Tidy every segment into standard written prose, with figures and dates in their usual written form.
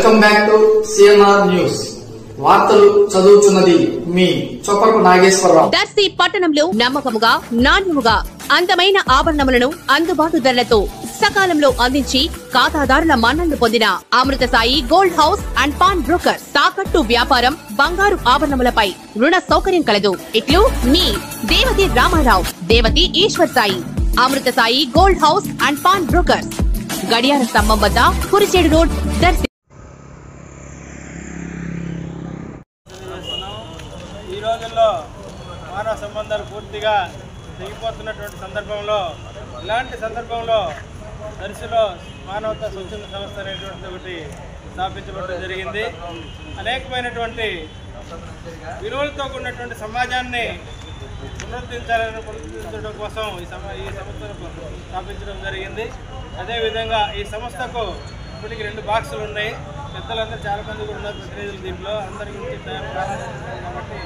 Welcome back to CNR news. వార్తలు చదువుతున్నది మీ చొప్పకు నాగేశ్వరరావు. దర్శి పట్టణంలో నమ్మకముగా నాణ్యముగా అందమైన ఆభరణములను అందుబాటు ధరలతో సకాలంలో అందించి ఖాతాదారుల మన్ననలు పొందిన Amrutha Sai gold house and pawn broker. తాకట్టు వ్యాపారం, బంగారు ఆభరణములపై రుణ సౌకర్యం కలదు. ఇట్లు మీ Devathi Ramarao, Devathi Eshwar Sai. Amrutha Sai gold house and pawn broker, గడియార స్తంభం వద్ద కురిచేడు రోడ్, దర్శి. ఈ రోజుల్లో మానవ సంబంధాలు పూర్తిగా తెగిపోతున్నటువంటి సందర్భంలో, ఇలాంటి సందర్భంలో దర్శిలో మానవతా స్వచ్ఛంద సంస్థ అనేటువంటి ఒకటి స్థాపించబడడం జరిగింది. అనేకమైనటువంటి విలువలతో కూడినటువంటి సమాజాన్ని పునరుద్ధరించడం కోసం ఈ సంస్థను స్థాపించడం జరిగింది. అదేవిధంగా ఈ సంస్థకు ఇప్పటికి 2 బాక్సులు ఉన్నాయి. పెద్దలందరూ చాలా మంది కూడా ఉన్నారు ప్రతినిధులు. దీంట్లో అందరి గురించి కాబట్టి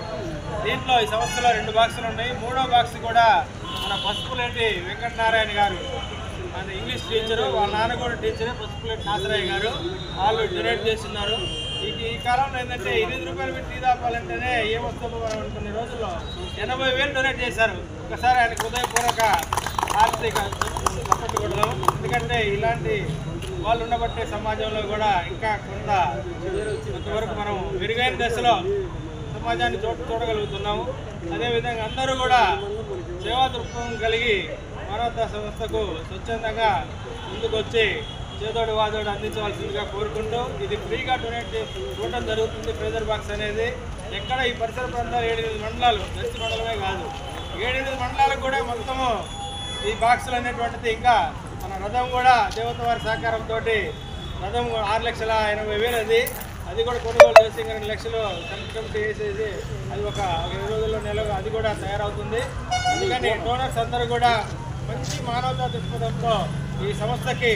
దీంట్లో ఈ సంస్థలో 2 బాక్సులు ఉన్నాయి. 3వ బాక్స్ కూడా మన పసుపులేటి వెంకటనారాయణ గారు, మన ఇంగ్లీష్ టీచరు, వాళ్ళ నాన్న కూడా టీచరే, పసుపులేటి నాసరాయ గారు, వాళ్ళు డొనేట్ చేస్తున్నారు. ఈ కాలంలో ఏంటంటే 8 రూపాయలు పెట్టి టీ తాపాలంటేనే ఏమొస్తుందో మనం అనుకునే రోజుల్లో 80,000 డొనేట్ చేశారు. ఒకసారి ఆయనకు హృదయపూర్వక ఆర్థిక సపోర్ట్ కొడదాం. ఎందుకంటే ఇలాంటి వాళ్ళు ఉండబట్టే సమాజంలో కూడా ఇంకా కొంతవరకు మనం మెరుగైన దశలో సమాజాన్ని చూడగలుగుతున్నాము. అదేవిధంగా అందరూ కూడా సేవా దృక్పథం కలిగి మానవతా సంస్థకు స్వచ్ఛందంగా ముందుకొచ్చి చేదోడు వాదోడు అందించవలసిందిగా కోరుకుంటూ, ఇది ఫ్రీగా డొనేట్ చూడడం జరుగుతుంది. ప్రెజర్ బాక్స్ అనేది ఎక్కడ ఈ పరిసర ప్రాంతాలు 7-8 మండలాలు, దర్శి మండలమే కాదు, 7-8 మండలాలకు కూడా మొత్తము ఈ బాక్సులు అనేటువంటిది. ఇంకా మన రథం కూడా దేవత వారి సహకారంతో రథం 6,80,000 అది కూడా కొనుగోలు చేసి ఇంకా 2 లక్షలు కమిటీ వేసేసి అది ఒక 20 రోజుల్లో నెలలో అది కూడా తయారవుతుంది. అందుకని డోనర్స్ అందరూ కూడా మంచి మానవతా దృక్పథంతో ఈ సంస్థకి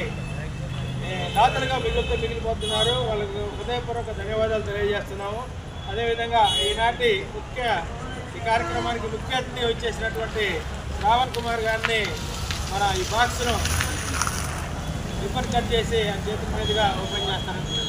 దాతలుగా మిగిలిపోతున్నారు. వాళ్ళకు హృదయపూర్వక ధన్యవాదాలు తెలియజేస్తున్నాము. అదేవిధంగా ఈనాటి ఈ కార్యక్రమానికి ముఖ్య అతిథి వచ్చేసినటువంటి రావణ్ కుమార్ గారిని మన ఈ బాక్స్ను రిబ్బన్ కట్ చేసి ఆ చేతి మీదుగా ఓపెన్ చేస్తారని